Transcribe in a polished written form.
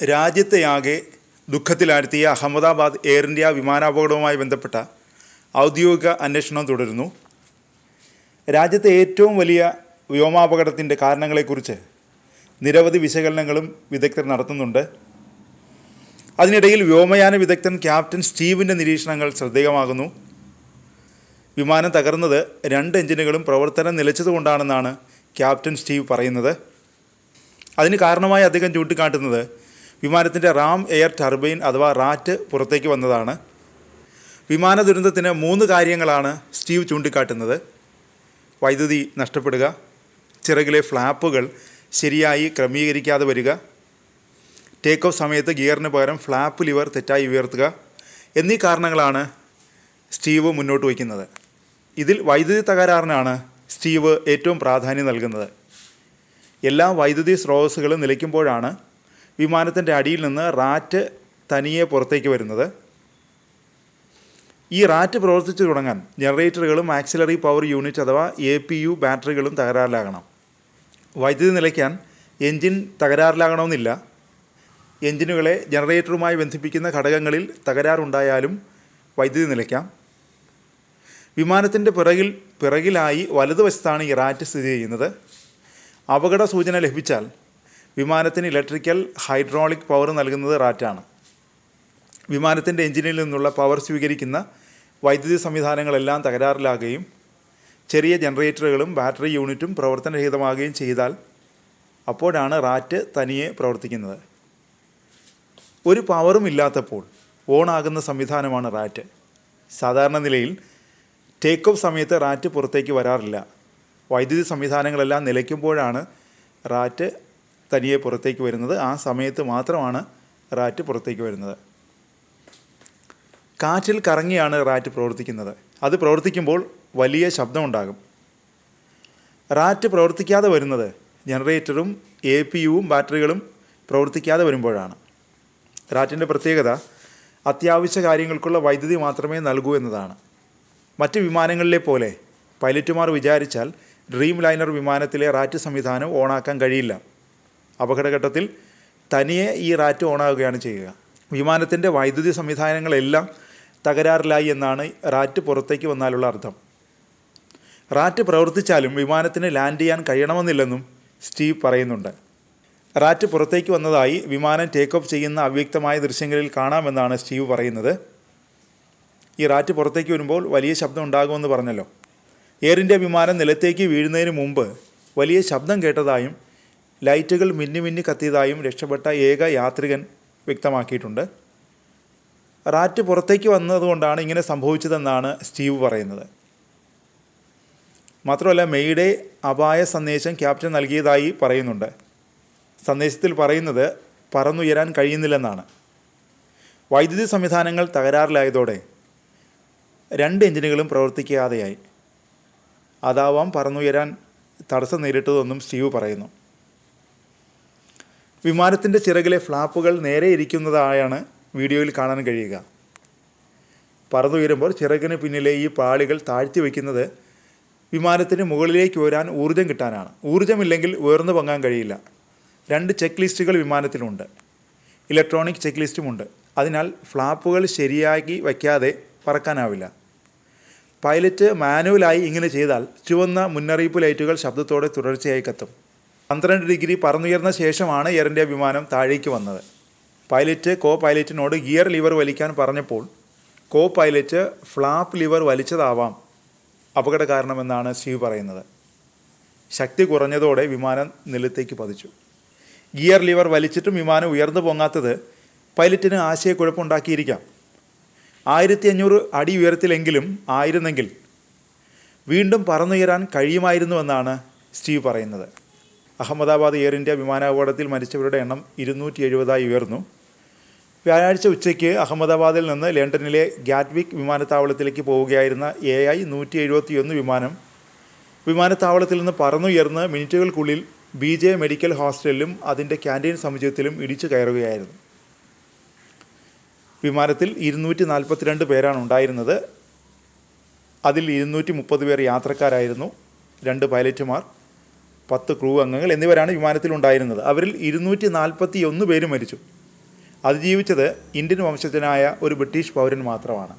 രാജ്യത്തെയാകെ ദുഃഖത്തിലാഴ്ത്തിയ Ahmedabad air India വിമാനാപകടവുമായി ബന്ധപ്പെട്ട ഔദ്യോഗിക അന്വേഷണം തുടരുന്നു. രാജ്യത്തെ ഏറ്റവും വലിയ വ്യോമാപകടത്തിൻ്റെ കാരണങ്ങളെക്കുറിച്ച് നിരവധി വിശകലനങ്ങളും വിദഗ്ധർ നടത്തുന്നുണ്ട്. അതിനിടയിൽ വ്യോമയാന വിദഗ്ധൻ ക്യാപ്റ്റൻ സ്റ്റീവിൻ്റെ നിരീക്ഷണങ്ങൾ ശ്രദ്ധേയമാകുന്നു. വിമാനം തകർന്നത് 2 എഞ്ചിനുകളും പ്രവർത്തനം നിലച്ചതുകൊണ്ടാണെന്നാണ് ക്യാപ്റ്റൻ സ്റ്റീവ് പറയുന്നത്. അതിന് കാരണമായി അദ്ദേഹം ചൂണ്ടിക്കാട്ടുന്നത് വിമാനത്തിൻ്റെ റാം എയർ ടർബൈൻ അഥവാ റാറ്റ് പുറത്തേക്ക് വന്നതാണ്. വിമാന ദുരന്തത്തിന് 3 കാര്യങ്ങളാണ് സ്റ്റീവ് ചൂണ്ടിക്കാട്ടുന്നത്: വൈദ്യുതി നഷ്ടപ്പെടുക, ചിറകിലെ ഫ്ലാപ്പുകൾ ശരിയായി ക്രമീകരിക്കാതെ വരിക, ടേക്ക് ഓഫ് സമയത്ത് ഗിയറിന് പകരം ഫ്ലാപ്പ് ലിവർ തെറ്റായി ഉയർത്തുക എന്നീ കാരണങ്ങളാണ് സ്റ്റീവ് മുന്നോട്ട് വയ്ക്കുന്നത്. ഇതിൽ വൈദ്യുതി തകരാറിനാണ് സ്റ്റീവ് ഏറ്റവും പ്രാധാന്യം നൽകുന്നത്. എല്ലാ വൈദ്യുതി സ്രോതസ്സുകളും നിലയ്ക്കുമ്പോഴാണ് വിമാനത്തിൻ്റെ അടിയിൽ നിന്ന് റാറ്റ് തനിയെ പുറത്തേക്ക് വരുന്നത്. ഈ റാറ്റ് പ്രവർത്തിച്ചു തുടങ്ങാൻ ജനറേറ്ററുകളും ആക്സിലറി പവർ യൂണിറ്റ് അഥവാ APU ബാറ്ററികളും തകരാറിലാകണം. വൈദ്യുതി നിലയ്ക്കാൻ എൻജിൻ തകരാറിലാകണമെന്നില്ല. എൻജിനുകളെ ജനറേറ്ററുമായി ബന്ധിപ്പിക്കുന്ന ഘടകങ്ങളിൽ തകരാറുണ്ടായാലും വൈദ്യുതി നിലയ്ക്കാം. വിമാനത്തിൻ്റെ പിറകിലായി വലതുവശത്താണ് ഈ റാറ്റ് സ്ഥിതി ചെയ്യുന്നത്. അപകട സൂചന ലഭിച്ചാൽ വിമാനത്തിന് ഇലക്ട്രിക്കൽ ഹൈഡ്രോളിക് പവർ നൽകുന്നത് റാറ്റാണ്. വിമാനത്തിൻ്റെ എഞ്ചിനിൽ നിന്നുള്ള പവർ സ്വീകരിക്കുന്ന വൈദ്യുതി സംവിധാനങ്ങളെല്ലാം തകരാറിലാകുകയും ചെറിയ ജനറേറ്ററുകളും ബാറ്ററി യൂണിറ്റും പ്രവർത്തനരഹിതമാകുകയും ചെയ്താൽ അപ്പോഴാണ് റാറ്റ് തനിയെ പ്രവർത്തിക്കുന്നത്. ഒരു പവറും ഇല്ലാത്തപ്പോൾ ഓണാകുന്ന സംവിധാനമാണ് റാറ്റ്. സാധാരണ നിലയിൽ ടേക്ക് ഓഫ് സമയത്ത് റാറ്റ് പുറത്തേക്ക് വരാറില്ല. വൈദ്യുതി സംവിധാനങ്ങളെല്ലാം നിലയ്ക്കുമ്പോഴാണ് റാറ്റ് തനിയെ പുറത്തേക്ക് വരുന്നത്. ആ സമയത്ത് മാത്രമാണ് റാറ്റ് പുറത്തേക്ക് വരുന്നത്. കാറ്റിൽ കറങ്ങിയാണ് റാറ്റ് പ്രവർത്തിക്കുന്നത്. അത് പ്രവർത്തിക്കുമ്പോൾ വലിയ ശബ്ദമുണ്ടാകും. റാറ്റ് പ്രവർത്തിക്കാതെ വരുന്നത് ജനറേറ്ററും APUവും ബാറ്ററികളും പ്രവർത്തിക്കാതെ വരുമ്പോഴാണ്. റാറ്റിൻ്റെ പ്രത്യേകത അത്യാവശ്യ കാര്യങ്ങൾക്കുള്ള വൈദ്യുതി മാത്രമേ നൽകൂ എന്നതാണ്. മറ്റ് വിമാനങ്ങളിലെ പോലെ പൈലറ്റുമാർ വിചാരിച്ചാൽ ഡ്രീം ലൈനർ വിമാനത്തിലെ റാറ്റ് സംവിധാനം ഓണാക്കാൻ കഴിയില്ല. അപകടഘട്ടത്തിൽ തനിയെ ഈ റാറ്റ് ഓണാകുകയാണ് ചെയ്യുക. വിമാനത്തിൻ്റെ വൈദ്യുതി സംവിധാനങ്ങളെല്ലാം തകരാറിലായി എന്നാണ് റാറ്റ് പുറത്തേക്ക് വന്നാലുള്ള അർത്ഥം. റാറ്റ് പ്രവർത്തിച്ചാലും വിമാനത്തിന് ലാൻഡ് ചെയ്യാൻ കഴിയണമെന്നില്ലെന്നും സ്റ്റീവ് പറയുന്നുണ്ട്. റാറ്റ് പുറത്തേക്ക് വന്നതായി വിമാനം ടേക്ക് ഓഫ് ചെയ്യുന്ന അവ്യക്തമായ ദൃശ്യങ്ങളിൽ കാണാമെന്നാണ് സ്റ്റീവ് പറയുന്നത്. ഈ റാറ്റ് പുറത്തേക്ക് വരുമ്പോൾ വലിയ ശബ്ദം ഉണ്ടാകുമെന്ന് പറഞ്ഞല്ലോ. എയർ ഇന്ത്യ വിമാനം നിലത്തേക്ക് വീഴുന്നതിന് മുമ്പ് വലിയ ശബ്ദം കേട്ടതായും ലൈറ്റുകൾ മിന്നി കത്തിയതായും രക്ഷപ്പെട്ട ഏക യാത്രികൻ വ്യക്തമാക്കിയിട്ടുണ്ട്. റാറ്റ് പുറത്തേക്ക് വന്നതുകൊണ്ടാണ് ഇങ്ങനെ സംഭവിച്ചതെന്നാണ് സ്റ്റീവ് പറയുന്നത്. മാത്രമല്ല, മെയ്ഡേ അപായ സന്ദേശം ക്യാപ്റ്റൻ നൽകിയതായി പറയുന്നുണ്ട്. സന്ദേശത്തിൽ പറയുന്നത് പറന്നുയരാൻ കഴിയുന്നില്ലെന്നാണ്. വൈദ്യുതി സംവിധാനങ്ങൾ തകരാറിലായതോടെ 2 എഞ്ചിനുകളും പ്രവർത്തിക്കാതെയായി. അതാവാം പറന്നുയരാൻ തടസ്സം നേരിട്ടതെന്നും സ്റ്റീവ് പറയുന്നു. വിമാനത്തിൻ്റെ ചിറകിലെ ഫ്ലാപ്പുകൾ നേരെ ഇരിക്കുന്നതായാണ് വീഡിയോയിൽ കാണാൻ കഴിയുക. പറന്നുയരുമ്പോൾ ചിറകിന് പിന്നിലെ ഈ പാളികൾ താഴ്ത്തി വയ്ക്കുന്നത് വിമാനത്തിന് മുകളിലേക്ക് ഉയരാൻ ഊർജ്ജം കിട്ടാനാണ്. ഊർജ്ജമില്ലെങ്കിൽ ഉയർന്നു പൊങ്ങാൻ കഴിയില്ല. 2 ചെക്ക് ലിസ്റ്റുകൾ വിമാനത്തിലുണ്ട്. Electronic check ലിസ്റ്റുമുണ്ട്. അതിനാൽ ഫ്ലാപ്പുകൾ ശരിയാക്കി വയ്ക്കാതെ പറക്കാനാവില്ല. പൈലറ്റ് മാനുവലായി ഇങ്ങനെ ചെയ്താൽ ചുവന്ന മുന്നറിയിപ്പ് ലൈറ്റുകൾ ശബ്ദത്തോടെ തുടർച്ചയായി കത്തും. 12 ഡിഗ്രി പറന്നുയർന്ന ശേഷമാണ് എയർ ഇന്ത്യ വിമാനം താഴേക്ക് വന്നത്. പൈലറ്റ് കോ പൈലറ്റിനോട് ഗിയർ ലിവർ വലിക്കാൻ പറഞ്ഞപ്പോൾ കോ പൈലറ്റ് ഫ്ലാപ്പ് ലിവർ വലിച്ചതാവാം അപകട കാരണമെന്നാണ് സ്റ്റീവ് പറയുന്നത്. ശക്തി കുറഞ്ഞതോടെ വിമാനം നിലത്തേക്ക് പതിച്ചു. ഗിയർ ലിവർ വലിച്ചിട്ടും വിമാനം ഉയർന്നു പൊങ്ങാത്തത് പൈലറ്റിന് ആശയക്കുഴപ്പമുണ്ടാക്കിയിരിക്കാം. 1500 അടി ഉയരത്തിലെങ്കിലും ആയിരുന്നെങ്കിൽ വീണ്ടും പറന്നുയരാൻ കഴിയുമായിരുന്നുവെന്നാണ് സ്റ്റീവ് പറയുന്നത്. അഹമ്മദാബാദ് എയർ ഇന്ത്യ വിമാനാപകടത്തിൽ മരിച്ചവരുടെ എണ്ണം 270 ഉയർന്നു. വ്യാഴാഴ്ച ഉച്ചയ്ക്ക് അഹമ്മദാബാദിൽ നിന്ന് ലണ്ടനിലെ ഗാറ്റ്വിക് വിമാനത്താവളത്തിലേക്ക് പോവുകയായിരുന്ന AI-171 വിമാനത്താവളത്തിൽ നിന്ന് പറന്നുയർന്ന് മിനിറ്റുകൾക്കുള്ളിൽ BJ മെഡിക്കൽ ഹോസ്റ്റലിലും അതിൻ്റെ ക്യാൻറ്റീൻ സമുച്ചയത്തിലും ഇടിച്ചു കയറുകയായിരുന്നു. വിമാനത്തിൽ 242 പേരാണ് ഉണ്ടായിരുന്നത്. അതിൽ 230 പേർ യാത്രക്കാരായിരുന്നു. 2 പൈലറ്റുമാർ, 10 ക്രൂ അംഗങ്ങൾ എന്നിവരാണ് വിമാനത്തിലുണ്ടായിരുന്നത്. അവരിൽ 241 പേര് മരിച്ചു. അതിജീവിച്ചത് ഇന്ത്യൻ വംശജനായ ഒരു ബ്രിട്ടീഷ് പൗരൻ മാത്രമാണ്.